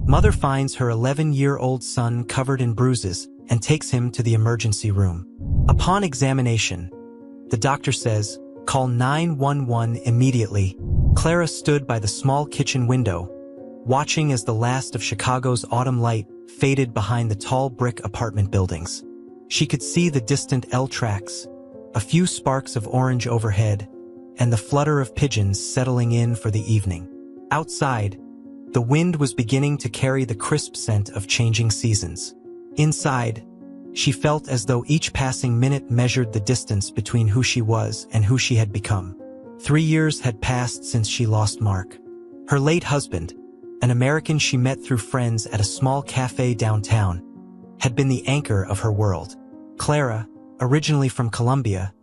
Mother finds her 11-year-old son covered in bruises and takes him to the emergency room. Upon examination, the doctor says, "Call 911 immediately." Clara stood by the small kitchen window, watching as the last of Chicago's autumn light faded behind the tall brick apartment buildings. She could see the distant L tracks, a few sparks of orange overhead, and the flutter of pigeons settling in for the evening. Outside, the wind was beginning to carry the crisp scent of changing seasons. Inside, she felt as though each passing minute measured the distance between who she was and who she had become. 3 years had passed since she lost Mark. Her late husband, an American she met through friends at a small cafe downtown, had been the anchor of her world. Clara, originally from Colombia,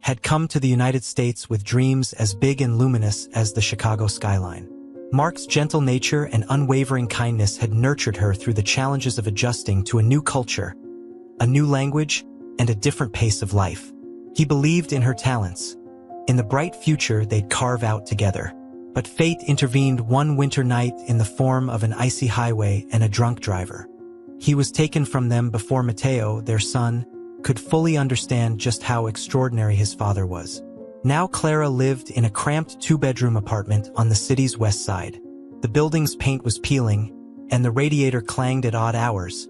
had come to the United States with dreams as big and luminous as the Chicago skyline. Mark's gentle nature and unwavering kindness had nurtured her through the challenges of adjusting to a new culture, a new language, and a different pace of life. He believed in her talents, in the bright future they'd carve out together. But fate intervened one winter night in the form of an icy highway and a drunk driver. He was taken from them before Mateo, their son, could fully understand just how extraordinary his father was. Now Clara lived in a cramped 2-bedroom apartment on the city's west side. The building's paint was peeling, and the radiator clanged at odd hours,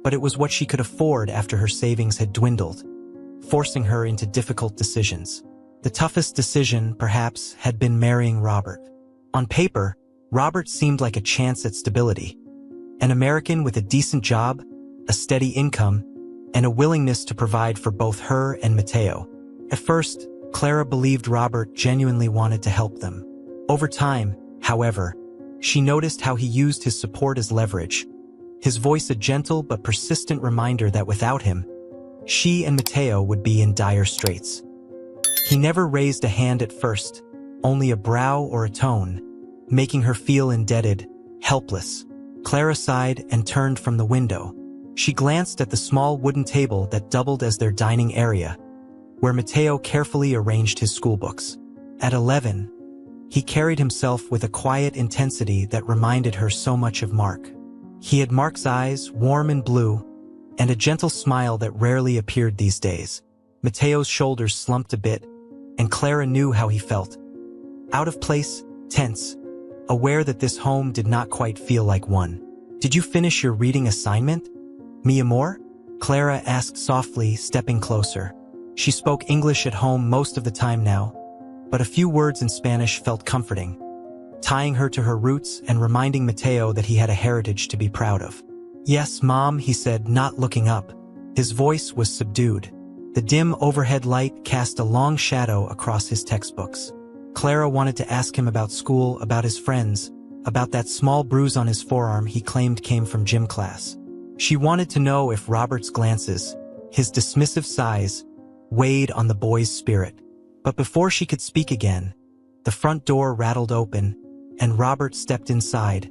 but it was what she could afford after her savings had dwindled, forcing her into difficult decisions. The toughest decision, perhaps, had been marrying Robert. On paper, Robert seemed like a chance at stability. An American with a decent job, a steady income, and a willingness to provide for both her and Mateo. At first, Clara believed Robert genuinely wanted to help them. Over time, however, she noticed how he used his support as leverage, his voice a gentle but persistent reminder that without him, she and Mateo would be in dire straits. He never raised a hand at first, only a brow or a tone, making her feel indebted, helpless. Clara sighed and turned from the window. She glanced at the small wooden table that doubled as their dining area, where Mateo carefully arranged his schoolbooks. At 11, he carried himself with a quiet intensity that reminded her so much of Mark. He had Mark's eyes, warm and blue, and a gentle smile that rarely appeared these days. Mateo's shoulders slumped a bit, and Clara knew how he felt. Out of place, tense, aware that this home did not quite feel like one. "Did you finish your reading assignment, mi amor?" Clara asked softly, stepping closer. She spoke English at home most of the time now, but a few words in Spanish felt comforting, tying her to her roots and reminding Mateo that he had a heritage to be proud of. "Yes, Mom," he said, not looking up. His voice was subdued. The dim overhead light cast a long shadow across his textbooks. Clara wanted to ask him about school, about his friends, about that small bruise on his forearm he claimed came from gym class. She wanted to know if Robert's glances, his dismissive sighs, weighed on the boy's spirit. But before she could speak again, the front door rattled open, and Robert stepped inside,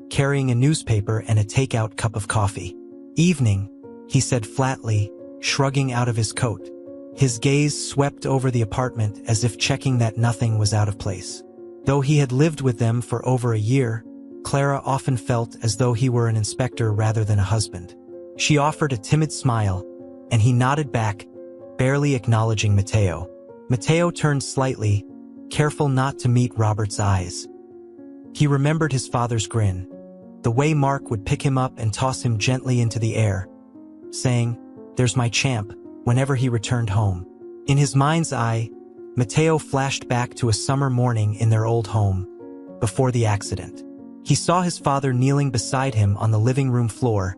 carrying a newspaper and a takeout cup of coffee. "Evening," he said flatly, shrugging out of his coat. His gaze swept over the apartment as if checking that nothing was out of place. Though he had lived with them for over a year, Clara often felt as though he were an inspector rather than a husband. She offered a timid smile, and he nodded back, barely acknowledging Mateo. Mateo turned slightly, careful not to meet Robert's eyes. He remembered his father's grin, the way Mark would pick him up and toss him gently into the air, saying, "There's my champ," whenever he returned home. In his mind's eye, Mateo flashed back to a summer morning in their old home, before the accident. He saw his father kneeling beside him on the living room floor,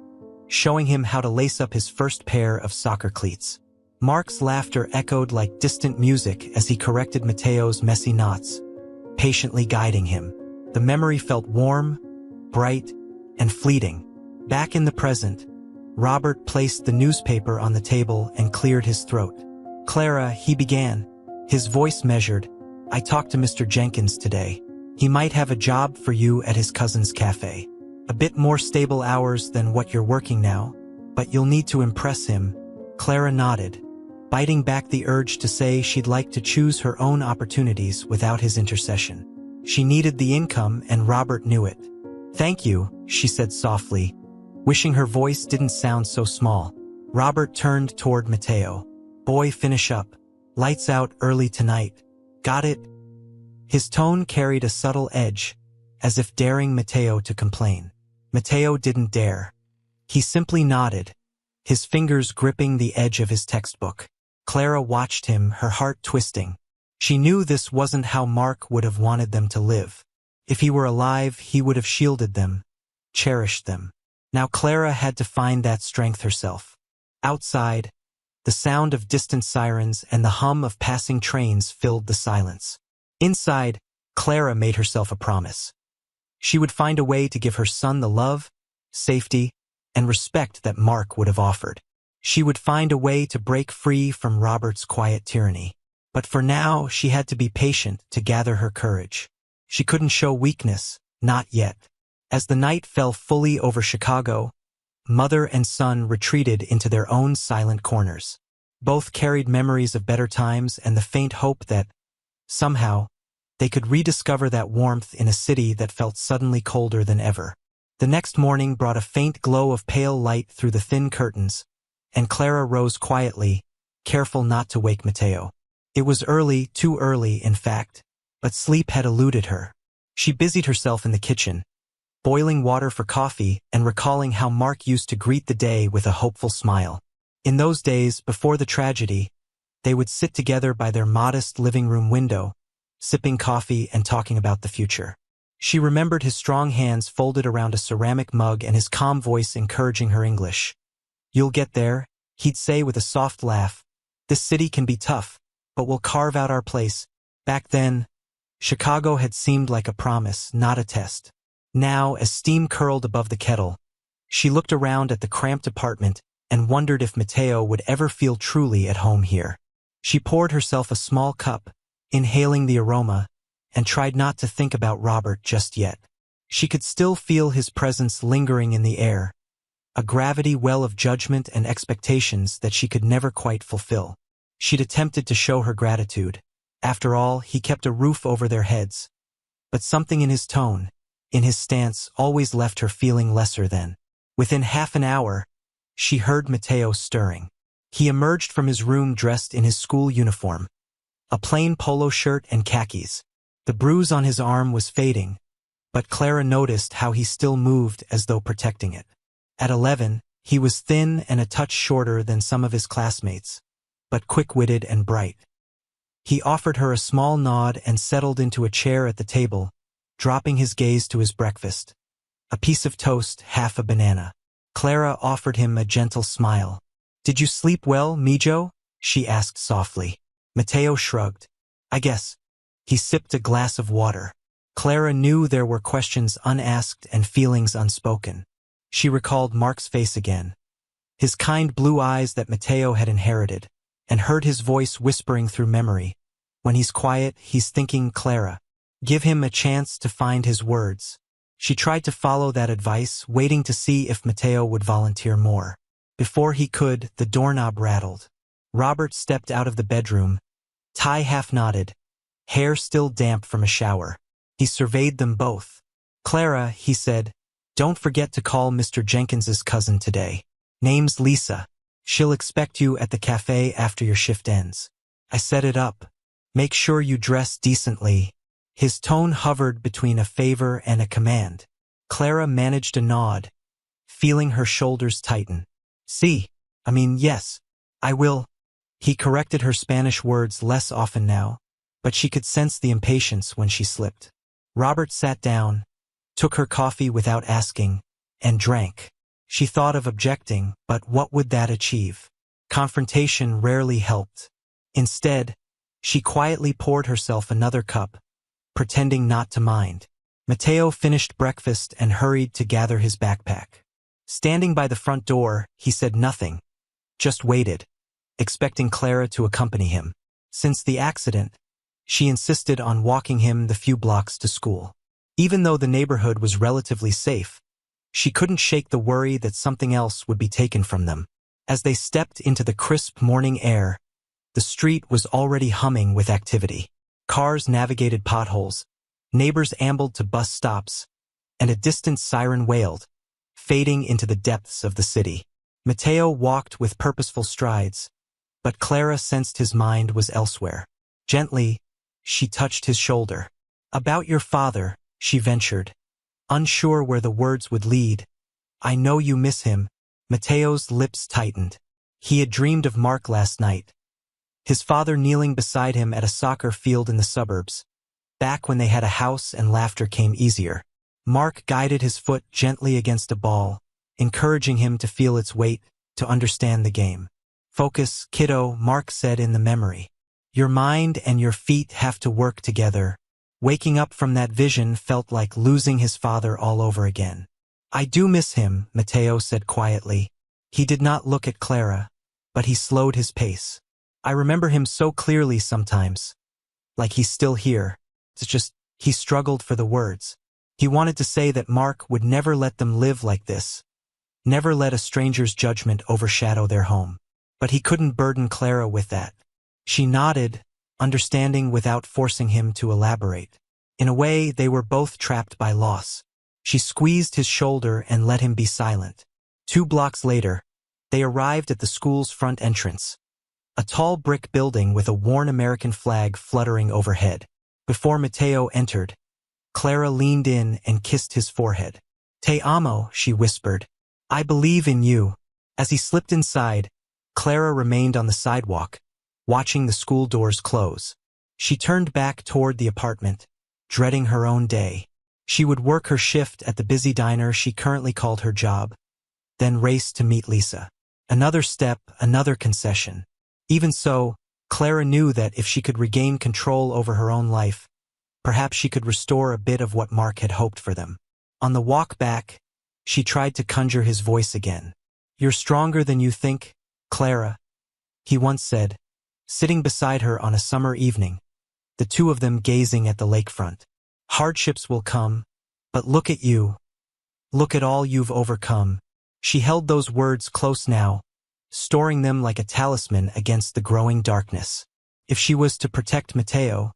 showing him how to lace up his first pair of soccer cleats. Mark's laughter echoed like distant music as he corrected Mateo's messy knots, patiently guiding him. The memory felt warm, bright, and fleeting. Back in the present, Robert placed the newspaper on the table and cleared his throat. "Clara," he began, his voice measured, "I talked to Mr. Jenkins today. He might have a job for you at his cousin's cafe. A bit more stable hours than what you're working now, but you'll need to impress him." Clara nodded, biting back the urge to say she'd like to choose her own opportunities without his intercession. She needed the income, and Robert knew it. "Thank you," she said softly, wishing her voice didn't sound so small. Robert turned toward Mateo. "Boy, finish up. Lights out early tonight. Got it?" His tone carried a subtle edge, as if daring Mateo to complain. Mateo didn't dare. He simply nodded, his fingers gripping the edge of his textbook. Clara watched him, her heart twisting. She knew this wasn't how Mark would have wanted them to live. If he were alive, he would have shielded them, cherished them. Now Clara had to find that strength herself. Outside, the sound of distant sirens and the hum of passing trains filled the silence. Inside, Clara made herself a promise. She would find a way to give her son the love, safety, and respect that Mark would have offered. She would find a way to break free from Robert's quiet tyranny. But for now, she had to be patient to gather her courage. She couldn't show weakness, not yet. As the night fell fully over Chicago, mother and son retreated into their own silent corners. Both carried memories of better times and the faint hope that, somehow, they could rediscover that warmth in a city that felt suddenly colder than ever. The next morning brought a faint glow of pale light through the thin curtains, and Clara rose quietly, careful not to wake Mateo. It was early, too early, in fact, but sleep had eluded her. She busied herself in the kitchen, boiling water for coffee and recalling how Mark used to greet the day with a hopeful smile. In those days, before the tragedy, they would sit together by their modest living room window, sipping coffee and talking about the future. She remembered his strong hands folded around a ceramic mug and his calm voice encouraging her English. "You'll get there," he'd say with a soft laugh. "This city can be tough, but we'll carve out our place." Back then, Chicago had seemed like a promise, not a test. Now, as steam curled above the kettle, she looked around at the cramped apartment and wondered if Mateo would ever feel truly at home here. She poured herself a small cup, inhaling the aroma, and tried not to think about Robert just yet. She could still feel his presence lingering in the air, a gravity well of judgment and expectations that she could never quite fulfill. She'd attempted to show her gratitude. After all, he kept a roof over their heads. But something in his tone, in his stance, always left her feeling lesser than. Within half an hour, she heard Mateo stirring. He emerged from his room dressed in his school uniform, a plain polo shirt and khakis. The bruise on his arm was fading, but Clara noticed how he still moved as though protecting it. At 11, he was thin and a touch shorter than some of his classmates, but quick-witted and bright. He offered her a small nod and settled into a chair at the table, dropping his gaze to his breakfast. A piece of toast, half a banana. Clara offered him a gentle smile. "Did you sleep well, Mijo?" she asked softly. Mateo shrugged. "I guess." He sipped a glass of water. Clara knew there were questions unasked and feelings unspoken. She recalled Mark's face again, his kind blue eyes that Mateo had inherited, and heard his voice whispering through memory. "When he's quiet, he's thinking, Clara. Give him a chance to find his words." She tried to follow that advice, waiting to see if Mateo would volunteer more. Before he could, the doorknob rattled. Robert stepped out of the bedroom, tie half knotted, hair still damp from a shower. He surveyed them both. "Clara," he said, "don't forget to call Mr. Jenkins's cousin today. Name's Lisa. She'll expect you at the cafe after your shift ends. I set it up. Make sure you dress decently." His tone hovered between a favor and a command. Clara managed a nod, feeling her shoulders tighten. Yes, I will." He corrected her Spanish words less often now, but she could sense the impatience when she slipped. Robert sat down, took her coffee without asking, and drank. She thought of objecting, but what would that achieve? Confrontation rarely helped. Instead, she quietly poured herself another cup, pretending not to mind. Mateo finished breakfast and hurried to gather his backpack. Standing by the front door, he said nothing, just waited, expecting Clara to accompany him. Since the accident, she insisted on walking him the few blocks to school. Even though the neighborhood was relatively safe, she couldn't shake the worry that something else would be taken from them. As they stepped into the crisp morning air, the street was already humming with activity. Cars navigated potholes, neighbors ambled to bus stops, and a distant siren wailed, fading into the depths of the city. Mateo walked with purposeful strides, but Clara sensed his mind was elsewhere. Gently, she touched his shoulder. "About your father," she ventured, unsure where the words would lead. "I know you miss him." Mateo's lips tightened. He had dreamed of Mark last night, his father kneeling beside him at a soccer field in the suburbs, back when they had a house and laughter came easier. Mark guided his foot gently against a ball, encouraging him to feel its weight, to understand the game. "Focus, kiddo," Mark said in the memory. "Your mind and your feet have to work together." Waking up from that vision felt like losing his father all over again. "I do miss him," Mateo said quietly. He did not look at Clara, but he slowed his pace. "I remember him so clearly sometimes, like he's still here." It's just, he struggled for the words. He wanted to say that Mark would never let them live like this, never let a stranger's judgment overshadow their home. But he couldn't burden Clara with that. She nodded, understanding without forcing him to elaborate. In a way, they were both trapped by loss. She squeezed his shoulder and let him be silent. 2 blocks later, they arrived at the school's front entrance, a tall brick building with a worn American flag fluttering overhead. Before Mateo entered, Clara leaned in and kissed his forehead. "Te amo," she whispered. "I believe in you." As he slipped inside, Clara remained on the sidewalk, watching the school doors close. She turned back toward the apartment, dreading her own day. She would work her shift at the busy diner she currently called her job, then race to meet Lisa. Another step, another concession. Even so, Clara knew that if she could regain control over her own life, perhaps she could restore a bit of what Mark had hoped for them. On the walk back, she tried to conjure his voice again. "You're stronger than you think, Clara," he once said, sitting beside her on a summer evening, the two of them gazing at the lakefront. "Hardships will come, but look at you. Look at all you've overcome." She held those words close now, storing them like a talisman against the growing darkness. If she was to protect Mateo,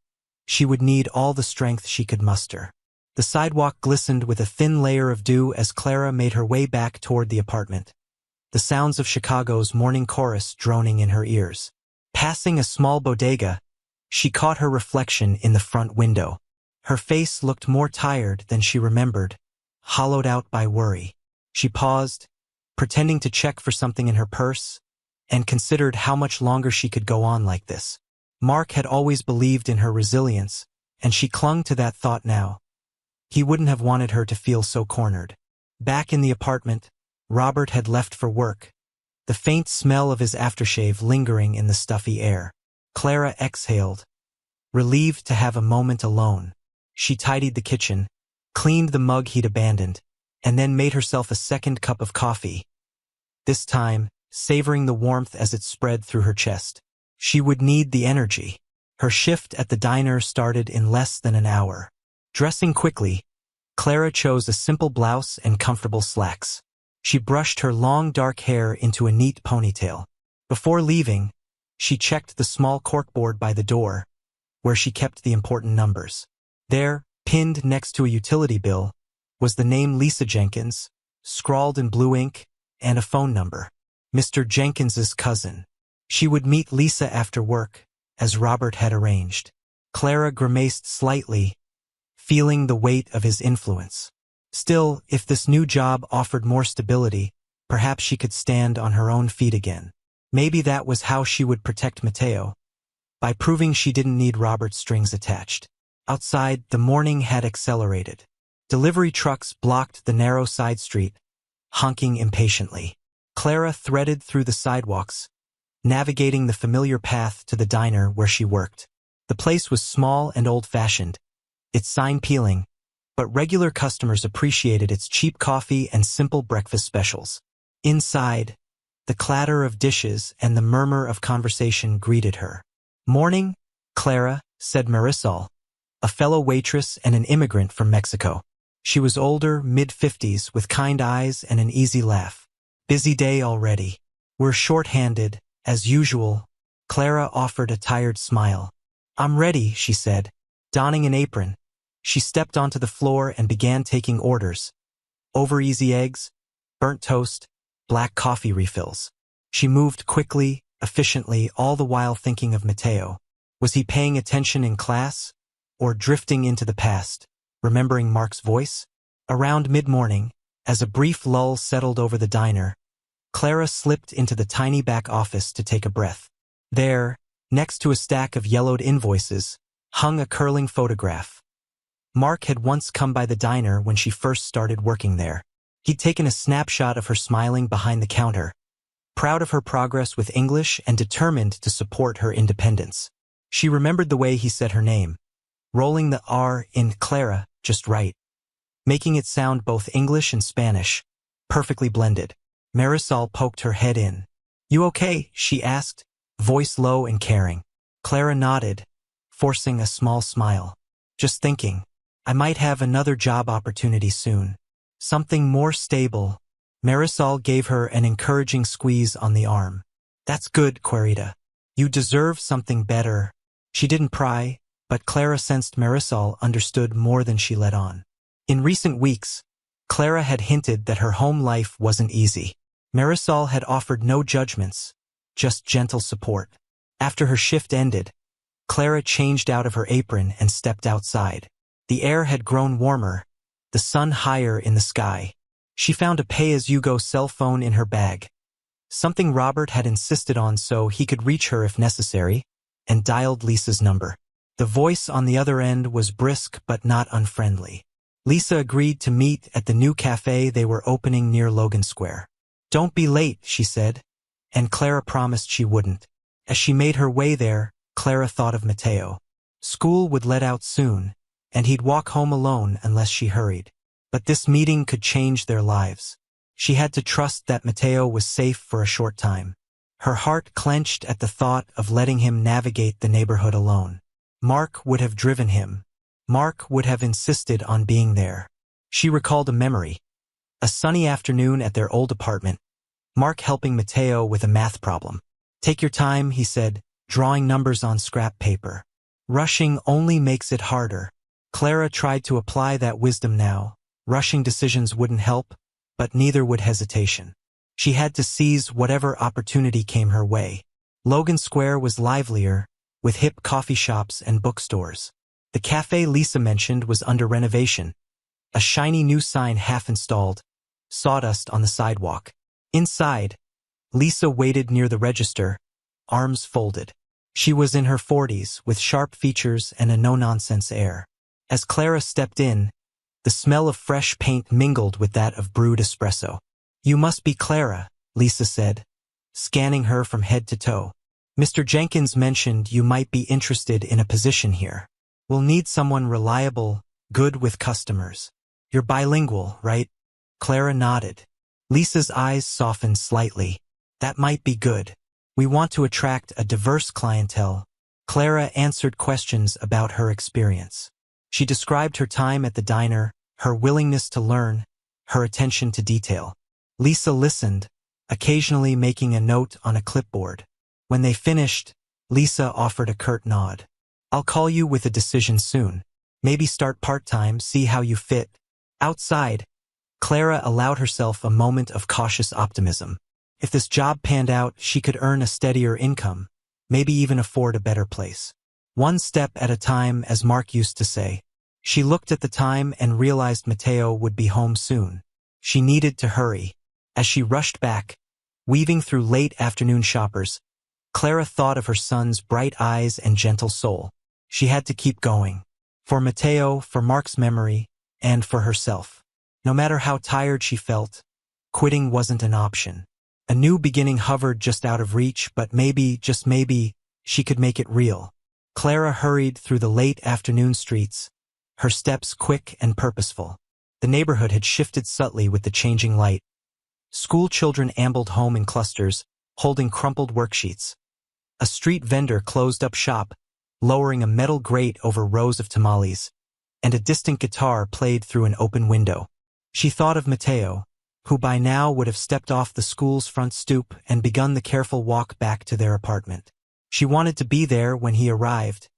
she would need all the strength she could muster. The sidewalk glistened with a thin layer of dew as Clara made her way back toward the apartment, the sounds of Chicago's morning chorus droning in her ears. Passing a small bodega, she caught her reflection in the front window. Her face looked more tired than she remembered, hollowed out by worry. She paused, pretending to check for something in her purse, and considered how much longer she could go on like this. Mark had always believed in her resilience, and she clung to that thought now. He wouldn't have wanted her to feel so cornered. Back in the apartment, Robert had left for work, the faint smell of his aftershave lingering in the stuffy air. Clara exhaled, relieved to have a moment alone. She tidied the kitchen, cleaned the mug he'd abandoned, and then made herself a second cup of coffee, this time savoring the warmth as it spread through her chest. She would need the energy. Her shift at the diner started in less than an hour. Dressing quickly, Clara chose a simple blouse and comfortable slacks. She brushed her long dark hair into a neat ponytail. Before leaving, she checked the small corkboard by the door, where she kept the important numbers. There, pinned next to a utility bill, was the name Lisa Jenkins, scrawled in blue ink, and a phone number. Mr. Jenkins's cousin. She would meet Lisa after work, as Robert had arranged. Clara grimaced slightly, feeling the weight of his influence. Still, if this new job offered more stability, perhaps she could stand on her own feet again. Maybe that was how she would protect Mateo, by proving she didn't need Robert's strings attached. Outside, the morning had accelerated. Delivery trucks blocked the narrow side street, honking impatiently. Clara threaded through the sidewalks, navigating the familiar path to the diner where she worked. The place was small and old-fashioned, its sign peeling, but regular customers appreciated its cheap coffee and simple breakfast specials. Inside, the clatter of dishes and the murmur of conversation greeted her. "Morning, Clara," said Marisol, a fellow waitress and an immigrant from Mexico. She was older, mid-50s, with kind eyes and an easy laugh. "Busy day already." "We're short-handed, as usual." Clara offered a tired smile. "I'm ready," she said, donning an apron. She stepped onto the floor and began taking orders. Over-easy eggs, burnt toast, black coffee refills. She moved quickly, efficiently, all the while thinking of Mateo. Was he paying attention in class? Or drifting into the past, remembering Mark's voice? Around mid-morning, as a brief lull settled over the diner, Clara slipped into the tiny back office to take a breath. There, next to a stack of yellowed invoices, hung a curling photograph. Mark had once come by the diner when she first started working there. He'd taken a snapshot of her smiling behind the counter, proud of her progress with English and determined to support her independence. She remembered the way he said her name, rolling the R in Clara just right, making it sound both English and Spanish, perfectly blended. Marisol poked her head in. "You okay?" she asked, voice low and caring. Clara nodded, forcing a small smile. "Just thinking, I might have another job opportunity soon. Something more stable." Marisol gave her an encouraging squeeze on the arm. "That's good, Clarita. You deserve something better." She didn't pry, but Clara sensed Marisol understood more than she let on. In recent weeks, Clara had hinted that her home life wasn't easy. Marisol had offered no judgments, just gentle support. After her shift ended, Clara changed out of her apron and stepped outside. The air had grown warmer, the sun higher in the sky. She found a pay-as-you-go cell phone in her bag, something Robert had insisted on so he could reach her if necessary, and dialed Lisa's number. The voice on the other end was brisk but not unfriendly. Lisa agreed to meet at the new cafe they were opening near Logan Square. "Don't be late," she said, and Clara promised she wouldn't. As she made her way there, Clara thought of Mateo. School would let out soon, and he'd walk home alone unless she hurried. But this meeting could change their lives. She had to trust that Mateo was safe for a short time. Her heart clenched at the thought of letting him navigate the neighborhood alone. Mark would have driven him. Mark would have insisted on being there. She recalled a memory. A sunny afternoon at their old apartment. Mark helping Mateo with a math problem. "Take your time," he said, drawing numbers on scrap paper. "Rushing only makes it harder." Clara tried to apply that wisdom now. Rushing decisions wouldn't help, but neither would hesitation. She had to seize whatever opportunity came her way. Logan Square was livelier, with hip coffee shops and bookstores. The cafe Lisa mentioned was under renovation. A shiny new sign half-installed, sawdust on the sidewalk. Inside, Lisa waited near the register, arms folded. She was in her 40s, with sharp features and a no-nonsense air. As Clara stepped in, the smell of fresh paint mingled with that of brewed espresso. "You must be Clara," Lisa said, scanning her from head to toe. "Mr. Jenkins mentioned you might be interested in a position here. We'll need someone reliable, good with customers. You're bilingual, right?" Clara nodded. Lisa's eyes softened slightly. "That might be good. We want to attract a diverse clientele." Clara answered questions about her experience. She described her time at the diner, her willingness to learn, her attention to detail. Lisa listened, occasionally making a note on a clipboard. When they finished, Lisa offered a curt nod. "I'll call you with a decision soon. Maybe start part-time, see how you fit." Outside, Clara allowed herself a moment of cautious optimism. If this job panned out, she could earn a steadier income, maybe even afford a better place. One step at a time, as Mark used to say. She looked at the time and realized Mateo would be home soon. She needed to hurry. As she rushed back, weaving through late afternoon shoppers, Clara thought of her son's bright eyes and gentle soul. She had to keep going. For Mateo, for Mark's memory, and for herself. No matter how tired she felt, quitting wasn't an option. A new beginning hovered just out of reach, but maybe, just maybe, she could make it real. Clara hurried through the late afternoon streets, her steps quick and purposeful. The neighborhood had shifted subtly with the changing light. School children ambled home in clusters, holding crumpled worksheets. A street vendor closed up shop, lowering a metal grate over rows of tamales, and a distant guitar played through an open window. She thought of Mateo, who by now would have stepped off the school's front stoop and begun the careful walk back to their apartment. She wanted to be there when he arrived,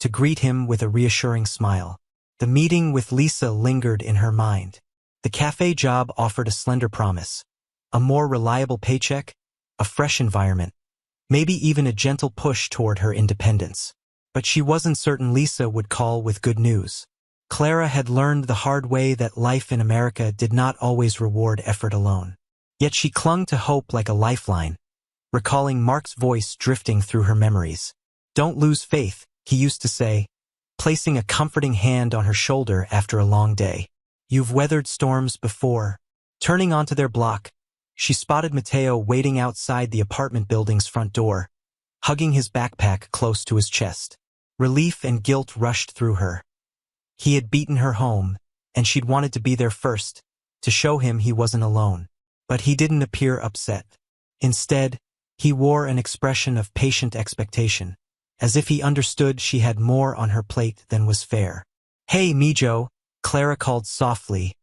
to greet him with a reassuring smile. The meeting with Lisa lingered in her mind. The cafe job offered a slender promise. A more reliable paycheck, a fresh environment, maybe even a gentle push toward her independence. But she wasn't certain Lisa would call with good news. Clara had learned the hard way that life in America did not always reward effort alone. Yet she clung to hope like a lifeline, recalling Mark's voice drifting through her memories. "Don't lose faith," he used to say, placing a comforting hand on her shoulder after a long day. "You've weathered storms before." Turning onto their block, she spotted Matteo waiting outside the apartment building's front door, hugging his backpack close to his chest. Relief and guilt rushed through her. He had beaten her home, and she'd wanted to be there first, to show him he wasn't alone. But he didn't appear upset. Instead, he wore an expression of patient expectation, as if he understood she had more on her plate than was fair. "Hey, Mijo," Clara called softly,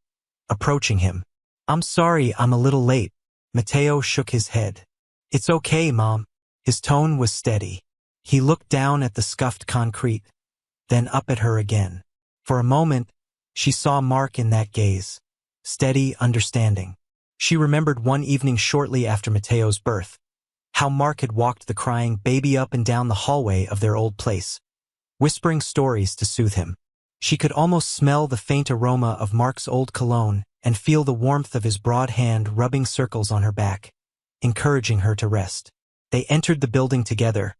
approaching him. "I'm sorry I'm a little late." Matteo shook his head. "It's okay, Mom." His tone was steady. He looked down at the scuffed concrete, then up at her again. For a moment, she saw Mark in that gaze. Steady, understanding. She remembered one evening shortly after Matteo's birth, how Mark had walked the crying baby up and down the hallway of their old place, whispering stories to soothe him. She could almost smell the faint aroma of Mark's old cologne and feel the warmth of his broad hand rubbing circles on her back, encouraging her to rest. They entered the building together,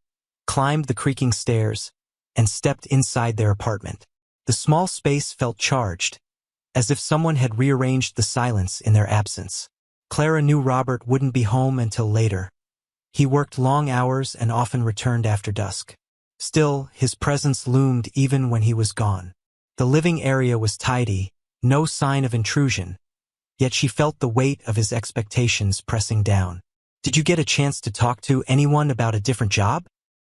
climbed the creaking stairs, and stepped inside their apartment. The small space felt charged, as if someone had rearranged the silence in their absence. Clara knew Robert wouldn't be home until later. He worked long hours and often returned after dusk. Still, his presence loomed even when he was gone. The living area was tidy, no sign of intrusion, yet she felt the weight of his expectations pressing down. "Did you get a chance to talk to anyone about a different job?"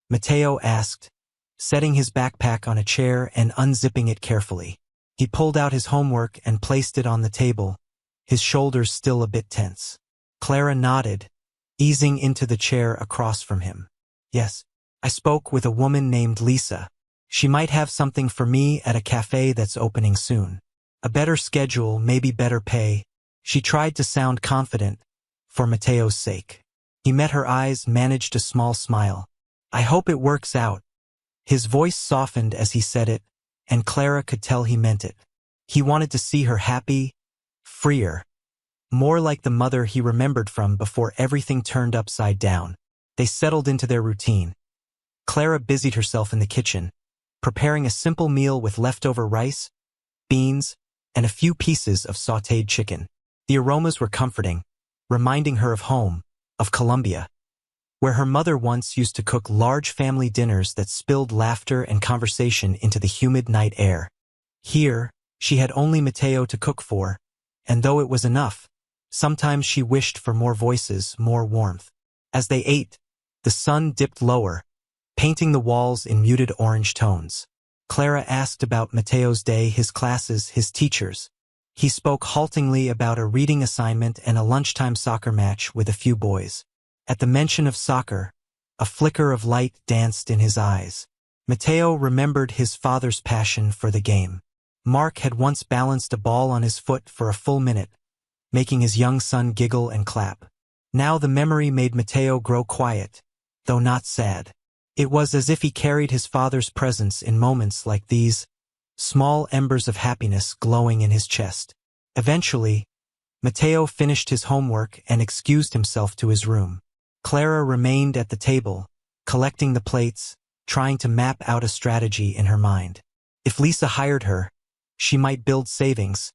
Matteo asked, setting his backpack on a chair and unzipping it carefully. He pulled out his homework and placed it on the table, his shoulders still a bit tense. Clara nodded, easing into the chair across from him. "Yes, I spoke with a woman named Lisa. She might have something for me at a cafe that's opening soon. A better schedule, maybe better pay." She tried to sound confident, for Matteo's sake. He met her eyes, managed a small smile. "I hope it works out." His voice softened as he said it, and Clara could tell he meant it. He wanted to see her happy, freer, more like the mother he remembered from before everything turned upside down. They settled into their routine. Clara busied herself in the kitchen, preparing a simple meal with leftover rice, beans, and a few pieces of sautéed chicken. The aromas were comforting, reminding her of home, of Colombia, where her mother once used to cook large family dinners that spilled laughter and conversation into the humid night air. Here, she had only Matteo to cook for, and though it was enough, sometimes she wished for more voices, more warmth. As they ate, the sun dipped lower, painting the walls in muted orange tones. Clara asked about Matteo's day, his classes, his teachers. He spoke haltingly about a reading assignment and a lunchtime soccer match with a few boys. At the mention of soccer, a flicker of light danced in his eyes. Matteo remembered his father's passion for the game. Mark had once balanced a ball on his foot for a full minute, making his young son giggle and clap. Now the memory made Matteo grow quiet, though not sad. It was as if he carried his father's presence in moments like these, small embers of happiness glowing in his chest. Eventually, Matteo finished his homework and excused himself to his room. Clara remained at the table, collecting the plates, trying to map out a strategy in her mind. If Lisa hired her, she might build savings,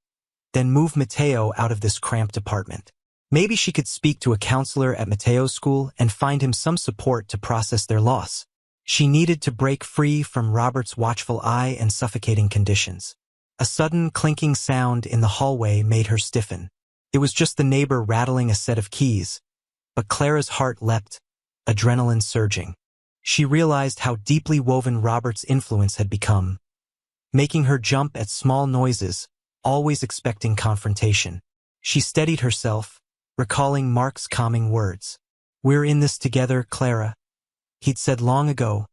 then move Matteo out of this cramped apartment. Maybe she could speak to a counselor at Matteo's school and find him some support to process their loss. She needed to break free from Robert's watchful eye and suffocating conditions. A sudden clinking sound in the hallway made her stiffen. It was just the neighbor rattling a set of keys, but Clara's heart leapt, adrenaline surging. She realized how deeply woven Robert's influence had become, making her jump at small noises, always expecting confrontation. She steadied herself, recalling Mark's calming words. "We're in this together, Clara," he'd said long ago,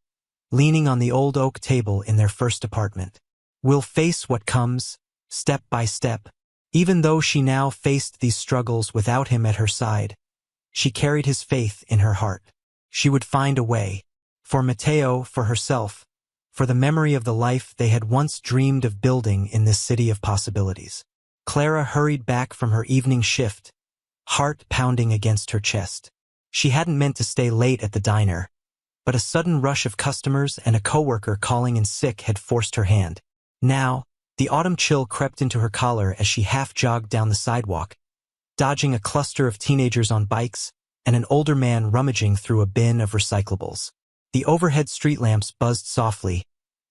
leaning on the old oak table in their first apartment. We'll face what comes, step by step. Even though she now faced these struggles without him at her side, she carried his faith in her heart. She would find a way. For Matteo, for herself, for the memory of the life they had once dreamed of building in this city of possibilities. Clara hurried back from her evening shift, heart pounding against her chest. She hadn't meant to stay late at the diner, but a sudden rush of customers and a coworker calling in sick had forced her hand. Now, the autumn chill crept into her collar as she half-jogged down the sidewalk, dodging a cluster of teenagers on bikes and an older man rummaging through a bin of recyclables. The overhead street lamps buzzed softly,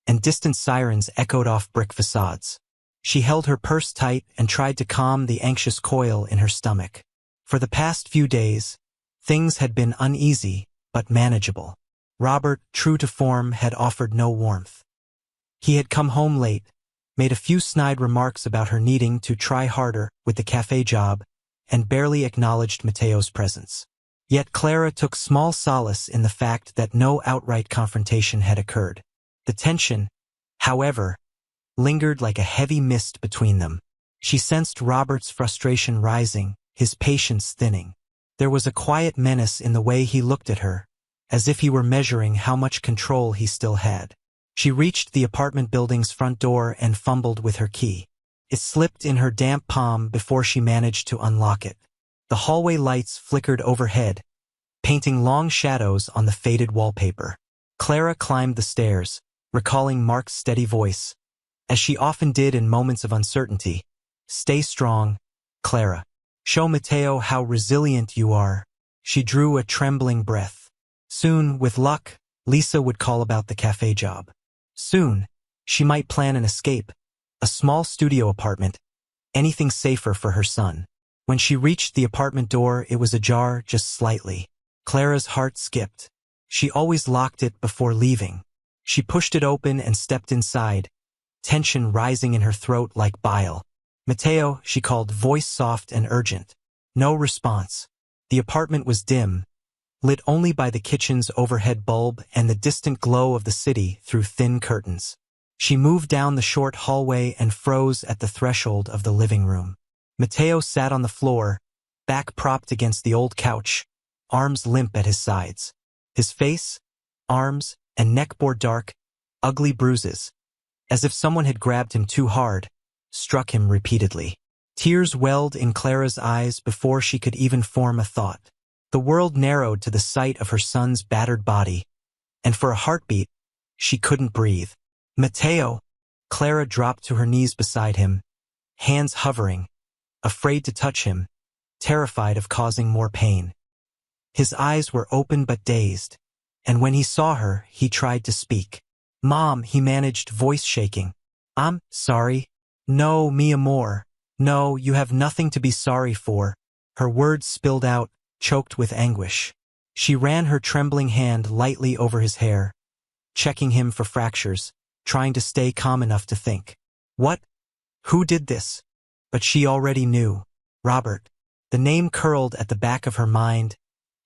and distant sirens echoed off brick facades. She held her purse tight and tried to calm the anxious coil in her stomach. For the past few days, things had been uneasy but manageable. Robert, true to form, had offered no warmth. He had come home late, made a few snide remarks about her needing to try harder with the cafe job, and barely acknowledged Matteo's presence. Yet Clara took small solace in the fact that no outright confrontation had occurred. The tension, however, lingered like a heavy mist between them. She sensed Robert's frustration rising, his patience thinning. There was a quiet menace in the way he looked at her, as if he were measuring how much control he still had. She reached the apartment building's front door and fumbled with her key. It slipped in her damp palm before she managed to unlock it. The hallway lights flickered overhead, painting long shadows on the faded wallpaper. Clara climbed the stairs, recalling Mark's steady voice, as she often did in moments of uncertainty. "Stay strong, Clara. Show Matteo how resilient you are." She drew a trembling breath. Soon, with luck, Lisa would call about the cafe job. Soon, she might plan an escape, a small studio apartment, anything safer for her son. When she reached the apartment door, it was ajar just slightly. Clara's heart skipped. She always locked it before leaving. She pushed it open and stepped inside, tension rising in her throat like bile. "Matteo," she called, voice soft and urgent. No response. The apartment was dim, lit only by the kitchen's overhead bulb and the distant glow of the city through thin curtains. She moved down the short hallway and froze at the threshold of the living room. Matteo sat on the floor, back propped against the old couch, arms limp at his sides. His face, arms, and neck bore dark, ugly bruises, as if someone had grabbed him too hard, struck him repeatedly. Tears welled in Clara's eyes before she could even form a thought. The world narrowed to the sight of her son's battered body, and for a heartbeat, she couldn't breathe. "Matteo!" Clara dropped to her knees beside him, hands hovering, afraid to touch him, terrified of causing more pain. His eyes were open but dazed, and when he saw her, he tried to speak. "Mom," he managed, voice shaking. "I'm sorry." "No, mi amor. No, you have nothing to be sorry for." Her words spilled out, choked with anguish. She ran her trembling hand lightly over his hair, checking him for fractures, trying to stay calm enough to think. What? Who did this? But she already knew. Robert. The name curled at the back of her mind,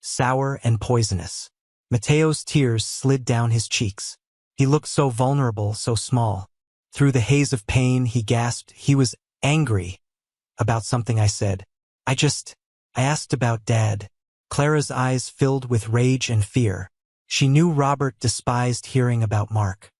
sour and poisonous. Matteo's tears slid down his cheeks. He looked so vulnerable, so small. Through the haze of pain, he gasped, "He was angry about something I said. I asked about Dad." Clara's eyes filled with rage and fear. She knew Robert despised hearing about Mark.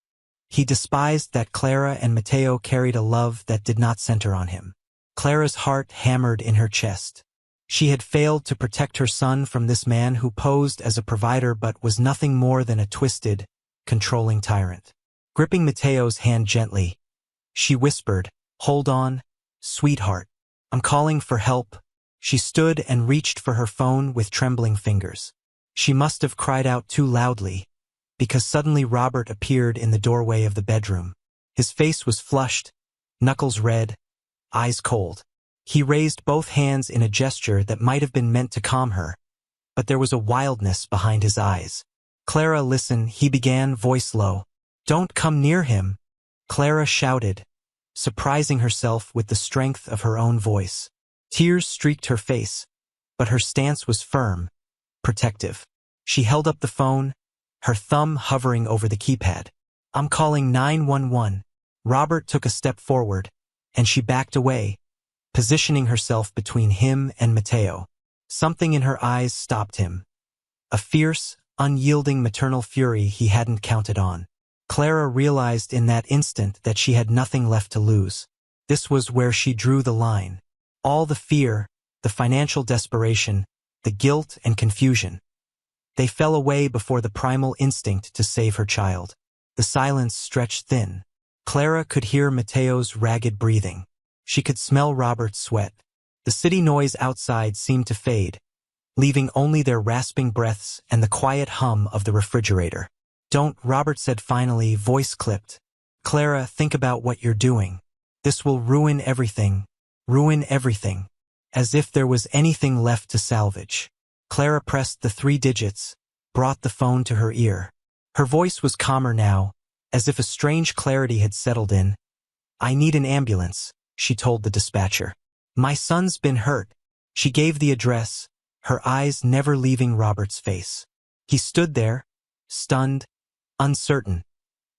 He despised that Clara and Matteo carried a love that did not center on him. Clara's heart hammered in her chest. She had failed to protect her son from this man who posed as a provider but was nothing more than a twisted, controlling tyrant. Gripping Matteo's hand gently, she whispered, "Hold on, sweetheart. I'm calling for help." She stood and reached for her phone with trembling fingers. She must have cried out too loudly, because suddenly Robert appeared in the doorway of the bedroom. His face was flushed, knuckles red, eyes cold. He raised both hands in a gesture that might have been meant to calm her, but there was a wildness behind his eyes. "Clara, listen," he began, voice low. "Don't come near him," Clara shouted, surprising herself with the strength of her own voice. Tears streaked her face, but her stance was firm, protective. She held up the phone, her thumb hovering over the keypad. "I'm calling 911. Robert took a step forward, and she backed away, positioning herself between him and Mateo. Something in her eyes stopped him. A fierce, unyielding maternal fury he hadn't counted on. Clara realized in that instant that she had nothing left to lose. This was where she drew the line. All the fear, the financial desperation, the guilt and confusion. They fell away before the primal instinct to save her child. The silence stretched thin. Clara could hear Mateo's ragged breathing. She could smell Robert's sweat. The city noise outside seemed to fade, leaving only their rasping breaths and the quiet hum of the refrigerator. "Don't," Robert said finally, voice clipped. "Clara, think about what you're doing. This will ruin everything. Ruin everything." As if there was anything left to salvage. Clara pressed the 3 digits, brought the phone to her ear. Her voice was calmer now, as if a strange clarity had settled in. "I need an ambulance," she told the dispatcher. "My son's been hurt." She gave the address, her eyes never leaving Robert's face. He stood there, stunned, uncertain,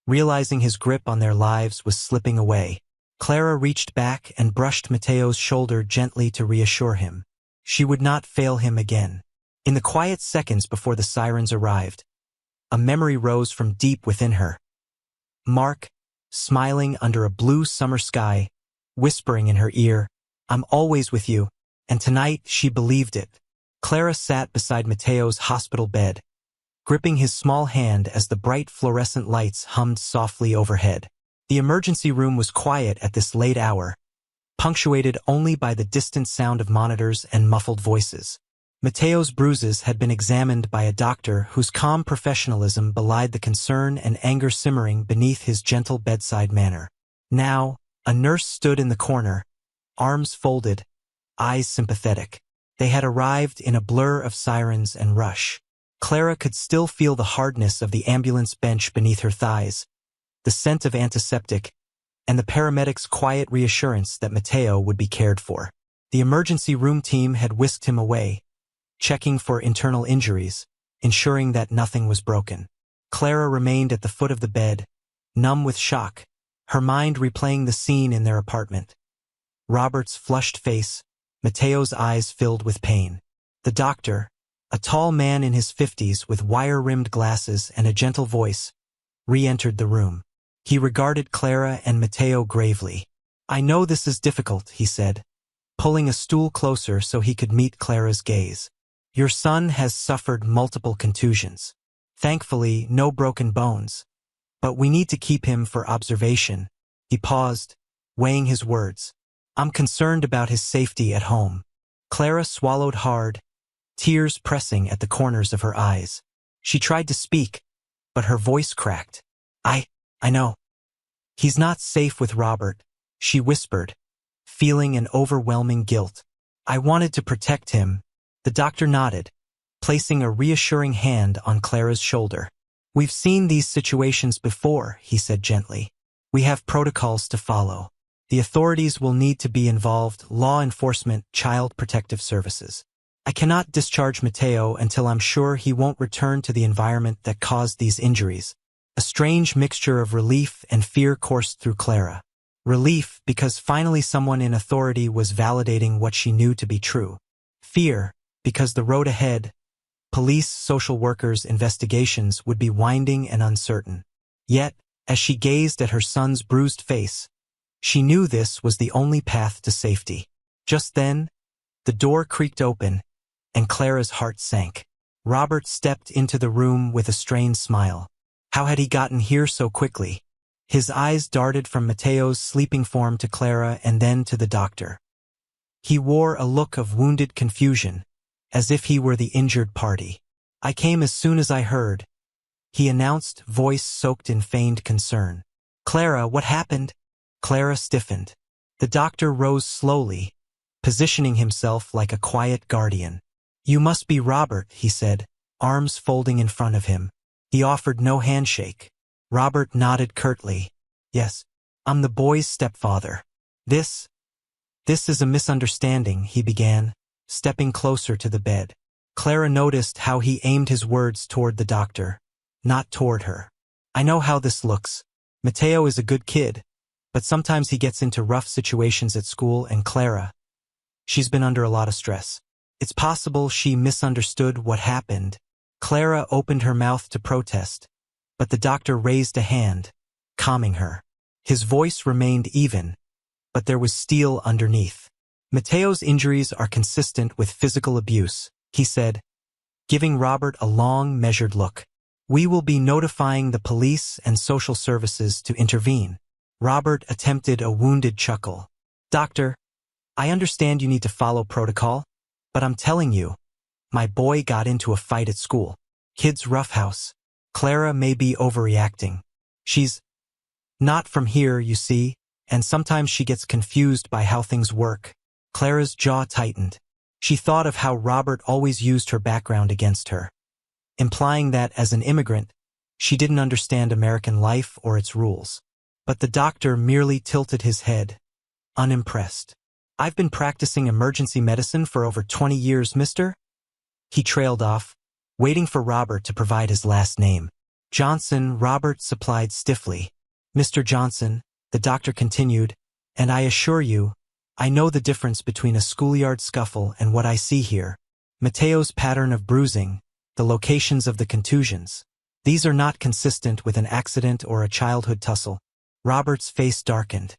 realizing his grip on their lives was slipping away. Clara reached back and brushed Mateo's shoulder gently to reassure him. She would not fail him again. In the quiet seconds before the sirens arrived, a memory rose from deep within her. Mark, smiling under a blue summer sky, whispering in her ear, "I'm always with you," and tonight she believed it. Clara sat beside Mateo's hospital bed, gripping his small hand as the bright fluorescent lights hummed softly overhead. The emergency room was quiet at this late hour, punctuated only by the distant sound of monitors and muffled voices. Mateo's bruises had been examined by a doctor whose calm professionalism belied the concern and anger simmering beneath his gentle bedside manner. Now, a nurse stood in the corner, arms folded, eyes sympathetic. They had arrived in a blur of sirens and rush. Clara could still feel the hardness of the ambulance bench beneath her thighs, the scent of antiseptic, and the paramedics' quiet reassurance that Mateo would be cared for. The emergency room team had whisked him away, checking for internal injuries, ensuring that nothing was broken. Clara remained at the foot of the bed, numb with shock, her mind replaying the scene in their apartment. Robert's flushed face, Mateo's eyes filled with pain. The doctor, a tall man in his 50s with wire-rimmed glasses and a gentle voice, re-entered the room. He regarded Clara and Mateo gravely. "I know this is difficult," he said, pulling a stool closer so he could meet Clara's gaze. "Your son has suffered multiple contusions. Thankfully, no broken bones. But we need to keep him for observation." He paused, weighing his words. "I'm concerned about his safety at home." Clara swallowed hard, tears pressing at the corners of her eyes. She tried to speak, but her voice cracked. I know. "He's not safe with Robert," she whispered, feeling an overwhelming guilt. "I wanted to protect him." The doctor nodded, placing a reassuring hand on Clara's shoulder. "We've seen these situations before," he said gently. "We have protocols to follow. The authorities will need to be involved, law enforcement, child protective services. I cannot discharge Mateo until I'm sure he won't return to the environment that caused these injuries." A strange mixture of relief and fear coursed through Clara. Relief because finally someone in authority was validating what she knew to be true. Fear because the road ahead, police, social workers, investigations, would be winding and uncertain. Yet, as she gazed at her son's bruised face, she knew this was the only path to safety. Just then, the door creaked open, and Clara's heart sank. Robert stepped into the room with a strained smile. How had he gotten here so quickly? His eyes darted from Mateo's sleeping form to Clara and then to the doctor. He wore a look of wounded confusion, as if he were the injured party. "I came as soon as I heard," he announced, voice soaked in feigned concern. "Clara, what happened?" Clara stiffened. The doctor rose slowly, positioning himself like a quiet guardian. "You must be Robert," he said, arms folding in front of him. He offered no handshake. Robert nodded curtly. "Yes, I'm the boy's stepfather. This is a misunderstanding," he began, stepping closer to the bed. Clara noticed how he aimed his words toward the doctor, not toward her. "I know how this looks. Mateo is a good kid, but sometimes he gets into rough situations at school, and Clara, she's been under a lot of stress. It's possible she misunderstood what happened. Clara opened her mouth to protest, but the doctor raised a hand, calming her. His voice remained even, but there was steel underneath. Mateo's injuries are consistent with physical abuse, he said, giving Robert a long, measured look. We will be notifying the police and social services to intervene. Robert attempted a wounded chuckle. Doctor, I understand you need to follow protocol, but I'm telling you, my boy got into a fight at school. Kid's roughhouse. Clara may be overreacting. She's not from here, you see, and sometimes she gets confused by how things work. Clara's jaw tightened. She thought of how Robert always used her background against her, implying that as an immigrant, she didn't understand American life or its rules. But the doctor merely tilted his head, unimpressed. I've been practicing emergency medicine for over 20 years, mister. He trailed off, waiting for Robert to provide his last name. Johnson, Robert supplied stiffly. Mr. Johnson, the doctor continued, and I assure you, I know the difference between a schoolyard scuffle and what I see here. Mateo's pattern of bruising, the locations of the contusions. These are not consistent with an accident or a childhood tussle. Robert's face darkened.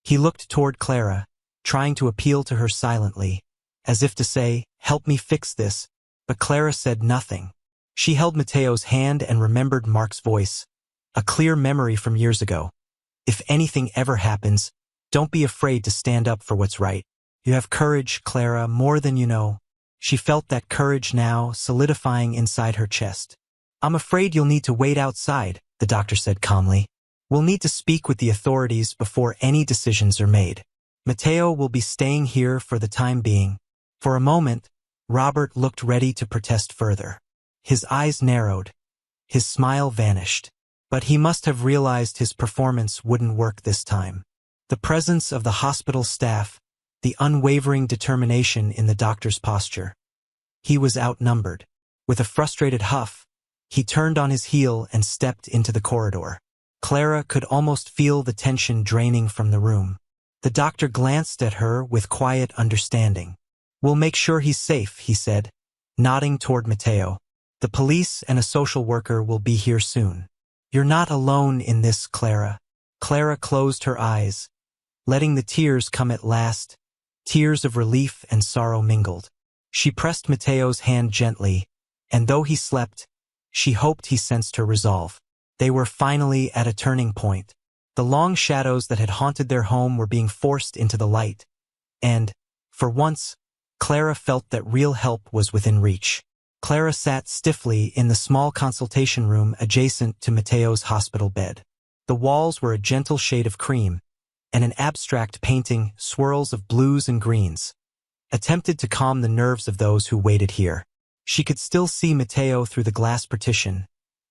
He looked toward Clara, trying to appeal to her silently, as if to say, help me fix this, but Clara said nothing. She held Mateo's hand and remembered Mark's voice, a clear memory from years ago. If anything ever happens, don't be afraid to stand up for what's right. You have courage, Clara, more than you know. She felt that courage now, solidifying inside her chest. I'm afraid you'll need to wait outside, the doctor said calmly. We'll need to speak with the authorities before any decisions are made. Mateo will be staying here for the time being. For a moment, Robert looked ready to protest further. His eyes narrowed. His smile vanished. But he must have realized his performance wouldn't work this time. The presence of the hospital staff, the unwavering determination in the doctor's posture. He was outnumbered. With a frustrated huff, he turned on his heel and stepped into the corridor. Clara could almost feel the tension draining from the room. The doctor glanced at her with quiet understanding. We'll make sure he's safe, he said, nodding toward Mateo. The police and a social worker will be here soon. You're not alone in this, Clara. Clara closed her eyes, letting the tears come at last. Tears of relief and sorrow mingled. She pressed Mateo's hand gently, and though he slept, she hoped he sensed her resolve. They were finally at a turning point. The long shadows that had haunted their home were being forced into the light, and, for once, Clara felt that real help was within reach. Clara sat stiffly in the small consultation room adjacent to Mateo's hospital bed. The walls were a gentle shade of cream, and an abstract painting, swirls of blues and greens, attempted to calm the nerves of those who waited here. She could still see Mateo through the glass partition,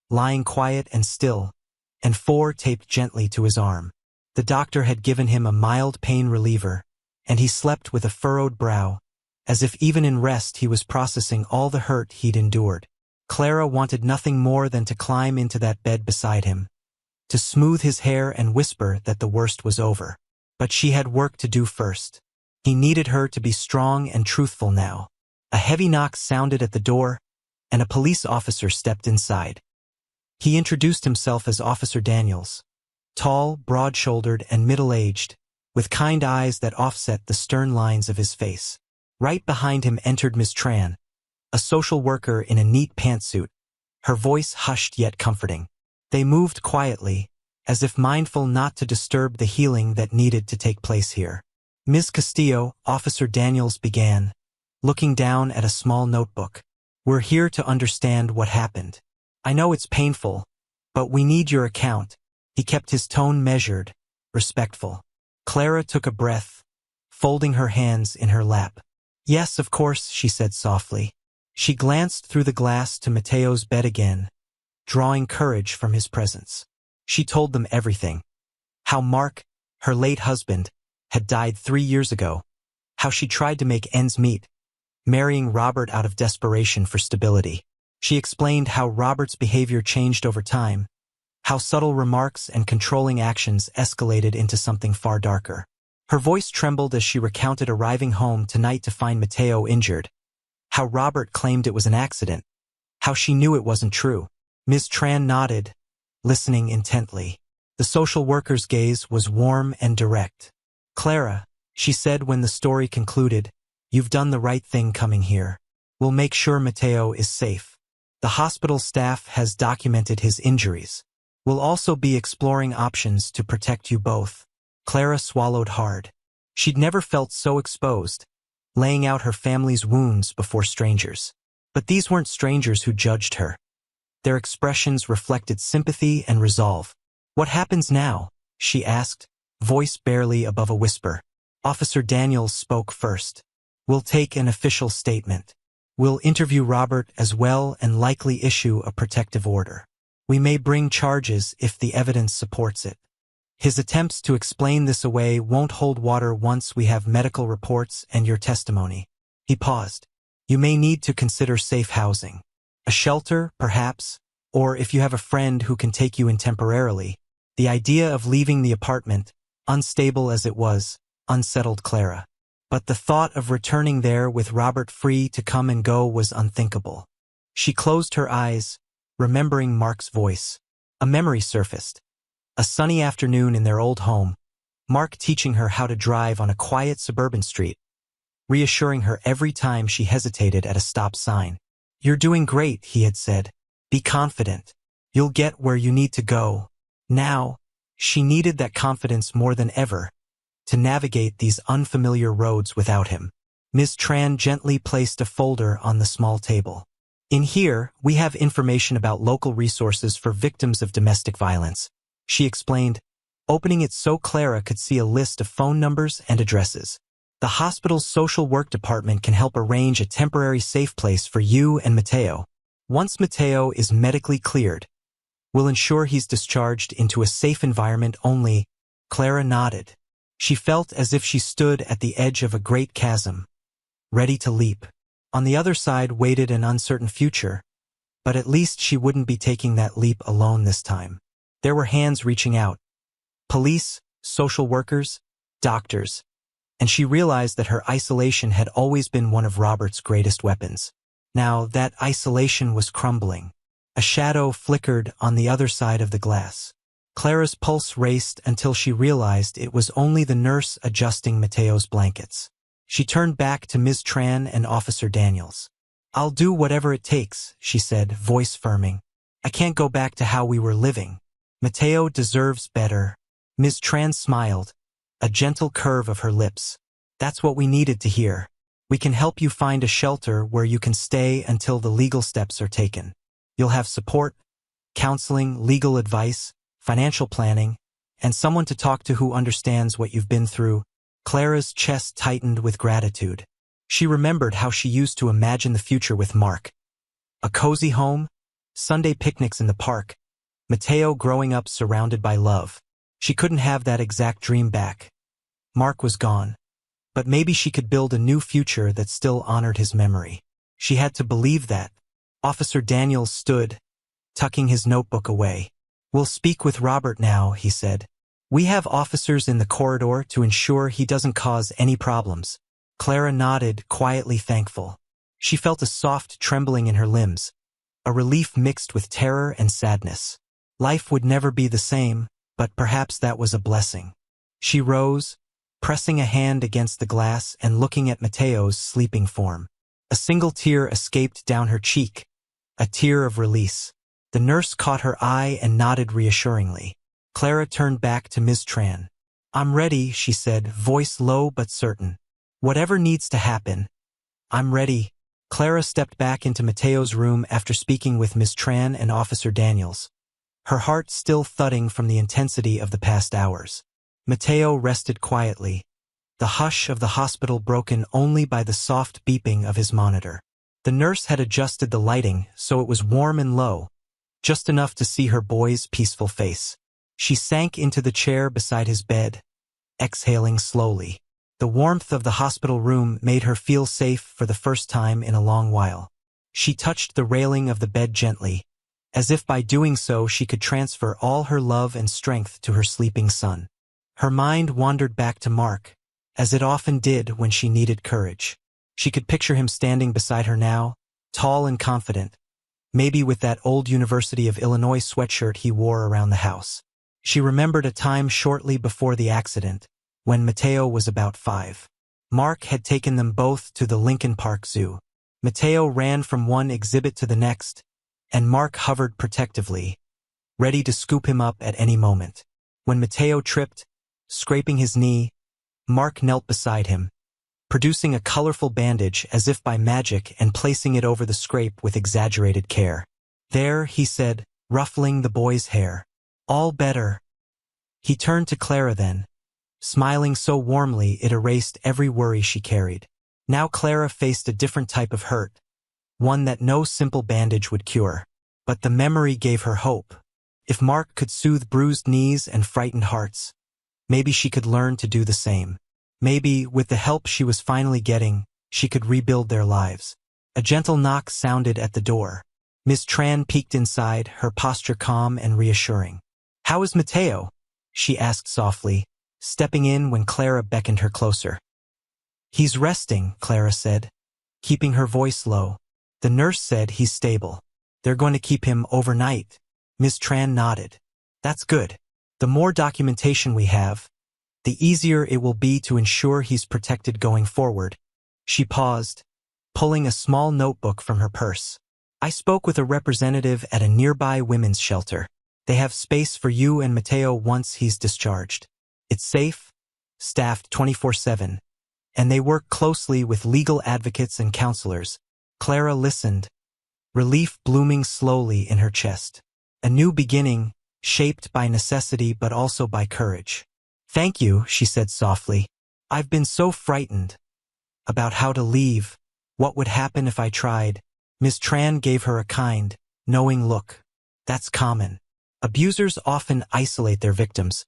lying quiet and still, and 4 taped gently to his arm. The doctor had given him a mild pain reliever, and he slept with a furrowed brow, as if even in rest he was processing all the hurt he'd endured. Clara wanted nothing more than to climb into that bed beside him, to smooth his hair and whisper that the worst was over. But she had work to do first. He needed her to be strong and truthful now. A heavy knock sounded at the door, and a police officer stepped inside. He introduced himself as Officer Daniels, tall, broad-shouldered, and middle-aged, with kind eyes that offset the stern lines of his face. Right behind him entered Miss Tran, a social worker in a neat pantsuit, her voice hushed yet comforting. They moved quietly, as if mindful not to disturb the healing that needed to take place here. Ms. Castillo, Officer Daniels began, looking down at a small notebook. We're here to understand what happened. I know it's painful, but we need your account. He kept his tone measured, respectful. Clara took a breath, folding her hands in her lap. Yes, of course, she said softly. She glanced through the glass to Mateo's bed again, drawing courage from his presence. She told them everything. How Mark, her late husband, had died 3 years ago. How she tried to make ends meet, marrying Robert out of desperation for stability. She explained how Robert's behavior changed over time, how subtle remarks and controlling actions escalated into something far darker. Her voice trembled as she recounted arriving home tonight to find Mateo injured, how Robert claimed it was an accident, how she knew it wasn't true. Ms. Tran nodded, listening intently. The social worker's gaze was warm and direct. "Clara," she said when the story concluded, "you've done the right thing coming here. We'll make sure Mateo is safe. The hospital staff has documented his injuries. We'll also be exploring options to protect you both." Clara swallowed hard. She'd never felt so exposed, laying out her family's wounds before strangers. But these weren't strangers who judged her. Their expressions reflected sympathy and resolve. "What happens now?" she asked, voice barely above a whisper. Officer Daniels spoke first. "We'll take an official statement. We'll interview Robert as well and likely issue a protective order. We may bring charges if the evidence supports it. His attempts to explain this away won't hold water once we have medical reports and your testimony." He paused. "You may need to consider safe housing. A shelter, perhaps, or if you have a friend who can take you in temporarily." The idea of leaving the apartment, unstable as it was, unsettled Clara. But the thought of returning there with Robert free to come and go was unthinkable. She closed her eyes, remembering Mark's voice. A memory surfaced. A sunny afternoon in their old home, Mark teaching her how to drive on a quiet suburban street, reassuring her every time she hesitated at a stop sign. "You're doing great," he had said. "Be confident. You'll get where you need to go." Now, she needed that confidence more than ever, to navigate these unfamiliar roads without him. Ms. Tran gently placed a folder on the small table. "In here, we have information about local resources for victims of domestic violence," she explained, opening it so Clara could see a list of phone numbers and addresses. "The hospital's social work department can help arrange a temporary safe place for you and Mateo. Once Mateo is medically cleared, we'll ensure he's discharged into a safe environment only." Clara nodded. She felt as if she stood at the edge of a great chasm, ready to leap. On the other side waited an uncertain future, but at least she wouldn't be taking that leap alone this time. There were hands reaching out. Police, social workers, doctors. And she realized that her isolation had always been one of Robert's greatest weapons. Now that isolation was crumbling. A shadow flickered on the other side of the glass. Clara's pulse raced until she realized it was only the nurse adjusting Mateo's blankets. She turned back to Ms. Tran and Officer Daniels. "I'll do whatever it takes," she said, voice firming. "I can't go back to how we were living. Mateo deserves better." Ms. Tran smiled, a gentle curve of her lips. "That's what we needed to hear. We can help you find a shelter where you can stay until the legal steps are taken. You'll have support, counseling, legal advice, financial planning, and someone to talk to who understands what you've been through." Clara's chest tightened with gratitude. She remembered how she used to imagine the future with Mark. A cozy home, Sunday picnics in the park, Mateo growing up surrounded by love. She couldn't have that exact dream back. Mark was gone. But maybe she could build a new future that still honored his memory. She had to believe that. Officer Daniels stood, tucking his notebook away. "We'll speak with Robert now," he said. "We have officers in the corridor to ensure he doesn't cause any problems." Clara nodded, quietly thankful. She felt a soft trembling in her limbs, a relief mixed with terror and sadness. Life would never be the same, but perhaps that was a blessing. She rose, pressing a hand against the glass and looking at Mateo's sleeping form. A single tear escaped down her cheek, a tear of release. The nurse caught her eye and nodded reassuringly. Clara turned back to Ms. Tran. "I'm ready," she said, voice low but certain. "Whatever needs to happen, I'm ready." Clara stepped back into Mateo's room after speaking with Ms. Tran and Officer Daniels, her heart still thudding from the intensity of the past hours. Mateo rested quietly, the hush of the hospital broken only by the soft beeping of his monitor. The nurse had adjusted the lighting so it was warm and low, just enough to see her boy's peaceful face. She sank into the chair beside his bed, exhaling slowly. The warmth of the hospital room made her feel safe for the first time in a long while. She touched the railing of the bed gently, as if by doing so she could transfer all her love and strength to her sleeping son. Her mind wandered back to Mark, as it often did when she needed courage. She could picture him standing beside her now, tall and confident, maybe with that old University of Illinois sweatshirt he wore around the house. She remembered a time shortly before the accident, when Mateo was about 5. Mark had taken them both to the Lincoln Park Zoo. Mateo ran from one exhibit to the next, and Mark hovered protectively, ready to scoop him up at any moment. When Mateo tripped, scraping his knee, Mark knelt beside him, producing a colorful bandage as if by magic and placing it over the scrape with exaggerated care. "There," he said, ruffling the boy's hair. "All better." He turned to Clara then, smiling so warmly it erased every worry she carried. Now Clara faced a different type of hurt, one that no simple bandage would cure. But the memory gave her hope. If Mark could soothe bruised knees and frightened hearts, maybe she could learn to do the same. Maybe, with the help she was finally getting, she could rebuild their lives. A gentle knock sounded at the door. Miss Tran peeked inside, her posture calm and reassuring. "How is Mateo?" she asked softly, stepping in when Clara beckoned her closer. "He's resting," Clara said, keeping her voice low. "The nurse said he's stable. They're going to keep him overnight." Miss Tran nodded. "That's good. The more documentation we have, the easier it will be to ensure he's protected going forward." She paused, pulling a small notebook from her purse. "I spoke with a representative at a nearby women's shelter. They have space for you and Mateo once he's discharged. It's safe, staffed 24/7, and they work closely with legal advocates and counselors." Clara listened, relief blooming slowly in her chest. A new beginning, shaped by necessity but also by courage. "Thank you," she said softly. "I've been so frightened about how to leave, what would happen if I tried." Miss Tran gave her a kind, knowing look. "That's common. Abusers often isolate their victims,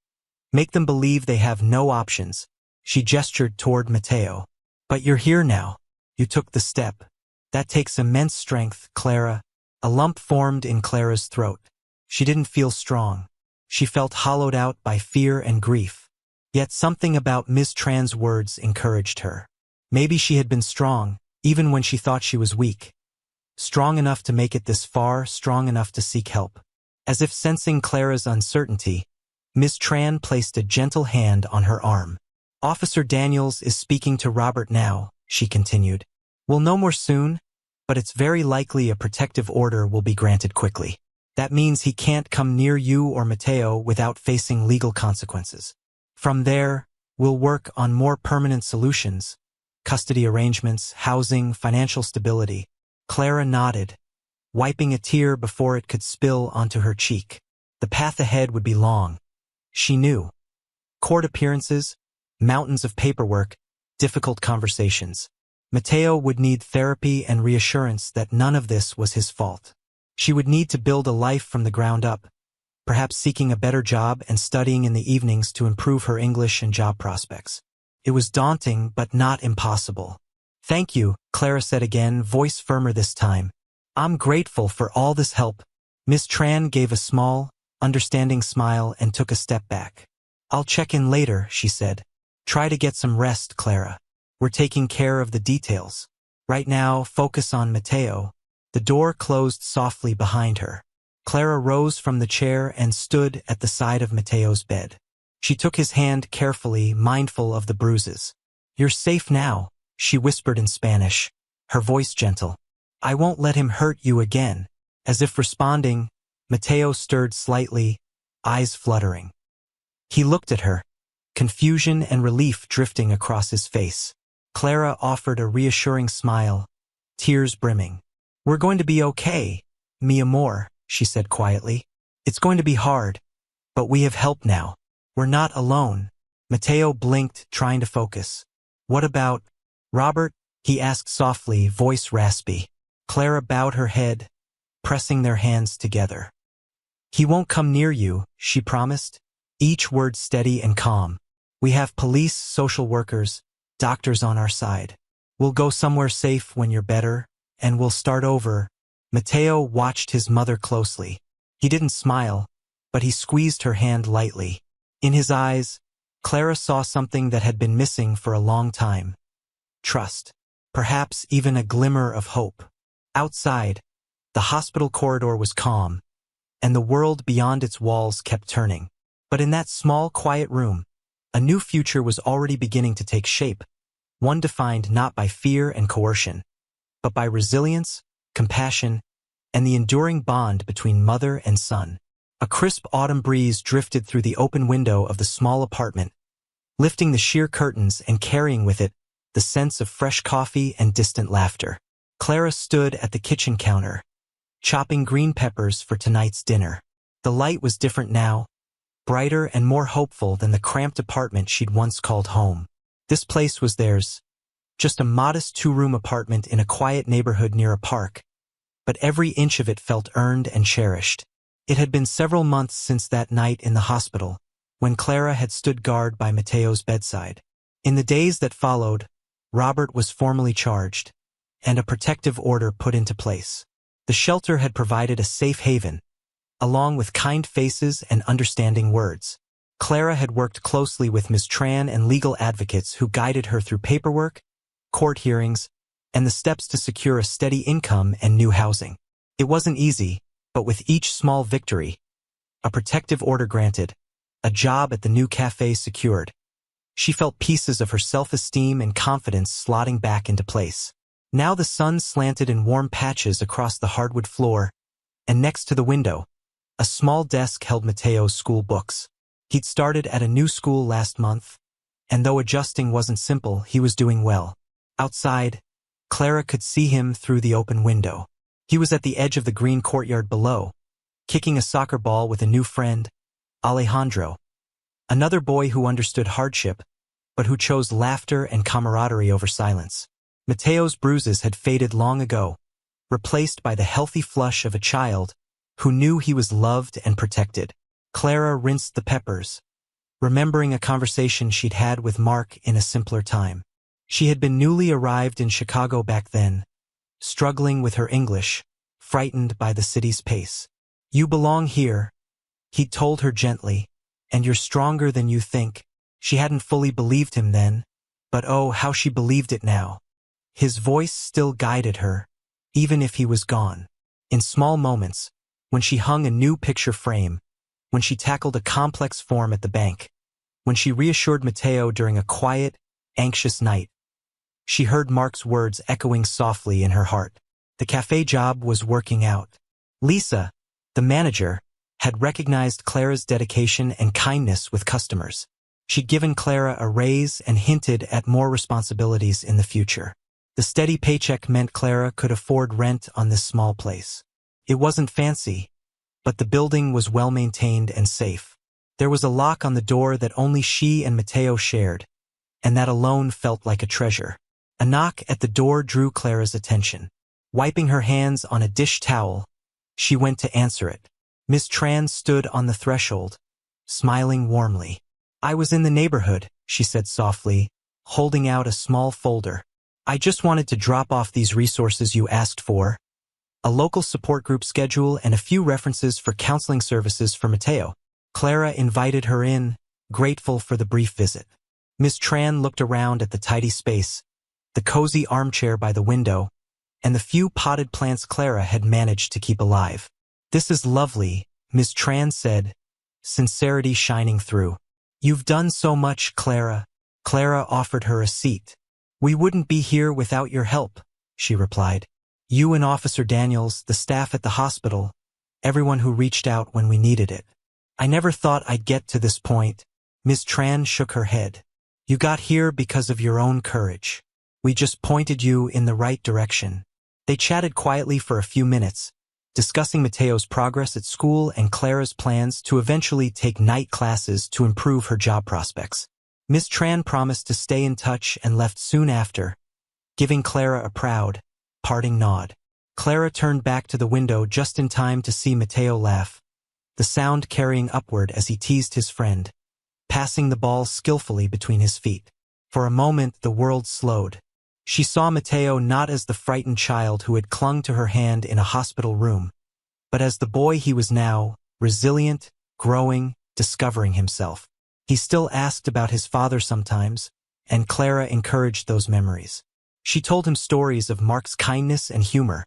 make them believe they have no options." She gestured toward Mateo. "But you're here now. You took the step. That takes immense strength, Clara." A lump formed in Clara's throat. She didn't feel strong. She felt hollowed out by fear and grief. Yet something about Miss Tran's words encouraged her. Maybe she had been strong, even when she thought she was weak. Strong enough to make it this far, strong enough to seek help. As if sensing Clara's uncertainty, Miss Tran placed a gentle hand on her arm. "Officer Daniels is speaking to Robert now," she continued. "We'll know more soon, but it's very likely a protective order will be granted quickly. That means he can't come near you or Mateo without facing legal consequences. From there, we'll work on more permanent solutions, custody arrangements, housing, financial stability." Clara nodded, wiping a tear before it could spill onto her cheek. The path ahead would be long. She knew. Court appearances, mountains of paperwork, difficult conversations. Mateo would need therapy and reassurance that none of this was his fault. She would need to build a life from the ground up, perhaps seeking a better job and studying in the evenings to improve her English and job prospects. It was daunting but not impossible. "Thank you," Clara said again, voice firmer this time. "I'm grateful for all this help." Miss Tran gave a small, understanding smile and took a step back. "I'll check in later," she said. "Try to get some rest, Clara. We're taking care of the details. Right now, focus on Mateo." The door closed softly behind her. Clara rose from the chair and stood at the side of Mateo's bed. She took his hand carefully, mindful of the bruises. "You're safe now," she whispered in Spanish, her voice gentle. "I won't let him hurt you again." As if responding, Mateo stirred slightly, eyes fluttering. He looked at her, confusion and relief drifting across his face. Clara offered a reassuring smile, tears brimming. "We're going to be okay, mi amor," she said quietly. "It's going to be hard, but we have help now. We're not alone." Mateo blinked, trying to focus. "What about Robert?" he asked softly, voice raspy. Clara bowed her head, pressing their hands together. "He won't come near you," she promised, each word steady and calm. "We have police, social workers, doctors on our side. We'll go somewhere safe when you're better, and we'll start over." Mateo watched his mother closely. He didn't smile, but he squeezed her hand lightly. In his eyes, Clara saw something that had been missing for a long time. Trust. Perhaps even a glimmer of hope. Outside, the hospital corridor was calm, and the world beyond its walls kept turning. But in that small, quiet room, a new future was already beginning to take shape, one defined not by fear and coercion, but by resilience, compassion, and the enduring bond between mother and son. A crisp autumn breeze drifted through the open window of the small apartment, lifting the sheer curtains and carrying with it the sense of fresh coffee and distant laughter. Clara stood at the kitchen counter, chopping green peppers for tonight's dinner. The light was different now, brighter and more hopeful than the cramped apartment she'd once called home. This place was theirs, just a modest two-room apartment in a quiet neighborhood near a park, but every inch of it felt earned and cherished. It had been several months since that night in the hospital, when Clara had stood guard by Mateo's bedside. In the days that followed, Robert was formally charged, and a protective order put into place. The shelter had provided a safe haven, along with kind faces and understanding words. Clara had worked closely with Ms. Tran and legal advocates who guided her through paperwork, court hearings, and the steps to secure a steady income and new housing. It wasn't easy, but with each small victory, a protective order granted, a job at the new cafe secured, she felt pieces of her self-esteem and confidence slotting back into place. Now the sun slanted in warm patches across the hardwood floor, and next to the window, a small desk held Mateo's school books. He'd started at a new school last month, and though adjusting wasn't simple, he was doing well. Outside, Clara could see him through the open window. He was at the edge of the green courtyard below, kicking a soccer ball with a new friend, Alejandro, another boy who understood hardship, but who chose laughter and camaraderie over silence. Mateo's bruises had faded long ago, replaced by the healthy flush of a child who knew he was loved and protected. Clara rinsed the peppers, remembering a conversation she'd had with Mark in a simpler time. She had been newly arrived in Chicago back then, struggling with her English, frightened by the city's pace. "You belong here," he'd told her gently, "and you're stronger than you think." She hadn't fully believed him then, but oh, how she believed it now. His voice still guided her, even if he was gone. In small moments, when she hung a new picture frame, when she tackled a complex form at the bank, when she reassured Mateo during a quiet, anxious night, she heard Mark's words echoing softly in her heart. The cafe job was working out. Lisa, the manager, had recognized Clara's dedication and kindness with customers. She'd given Clara a raise and hinted at more responsibilities in the future. The steady paycheck meant Clara could afford rent on this small place. It wasn't fancy, but the building was well-maintained and safe. There was a lock on the door that only she and Mateo shared, and that alone felt like a treasure. A knock at the door drew Clara's attention. Wiping her hands on a dish towel, she went to answer it. Miss Tran stood on the threshold, smiling warmly. "I was in the neighborhood," she said softly, holding out a small folder. "I just wanted to drop off these resources you asked for. A local support group schedule and a few references for counseling services for Mateo." Clara invited her in, grateful for the brief visit. Miss Tran looked around at the tidy space, the cozy armchair by the window, and the few potted plants Clara had managed to keep alive. "This is lovely," Miss Tran said, sincerity shining through. "You've done so much, Clara." Clara offered her a seat. "We wouldn't be here without your help," she replied. "You and Officer Daniels, the staff at the hospital, everyone who reached out when we needed it. I never thought I'd get to this point." Miss Tran shook her head. "You got here because of your own courage. We just pointed you in the right direction." They chatted quietly for a few minutes, discussing Mateo's progress at school and Clara's plans to eventually take night classes to improve her job prospects. Miss Tran promised to stay in touch and left soon after, giving Clara a proud, parting nod. Clara turned back to the window just in time to see Mateo laugh, the sound carrying upward as he teased his friend, passing the ball skillfully between his feet. For a moment the world slowed. She saw Mateo not as the frightened child who had clung to her hand in a hospital room, but as the boy he was now, resilient, growing, discovering himself. He still asked about his father sometimes, and Clara encouraged those memories. She told him stories of Mark's kindness and humor,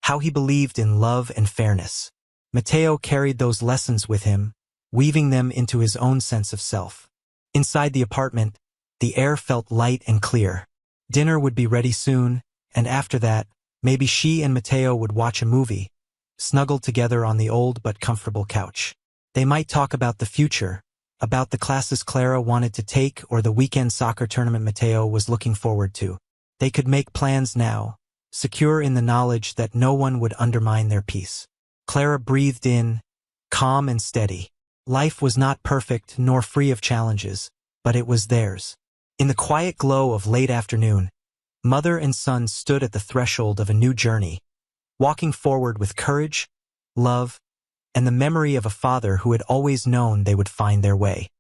how he believed in love and fairness. Mateo carried those lessons with him, weaving them into his own sense of self. Inside the apartment, the air felt light and clear. Dinner would be ready soon, and after that, maybe she and Mateo would watch a movie, snuggled together on the old but comfortable couch. They might talk about the future, about the classes Clara wanted to take or the weekend soccer tournament Mateo was looking forward to. They could make plans now, secure in the knowledge that no one would undermine their peace. Clara breathed in, calm and steady. Life was not perfect nor free of challenges, but it was theirs. In the quiet glow of late afternoon, mother and son stood at the threshold of a new journey, walking forward with courage, love, and the memory of a father who had always known they would find their way.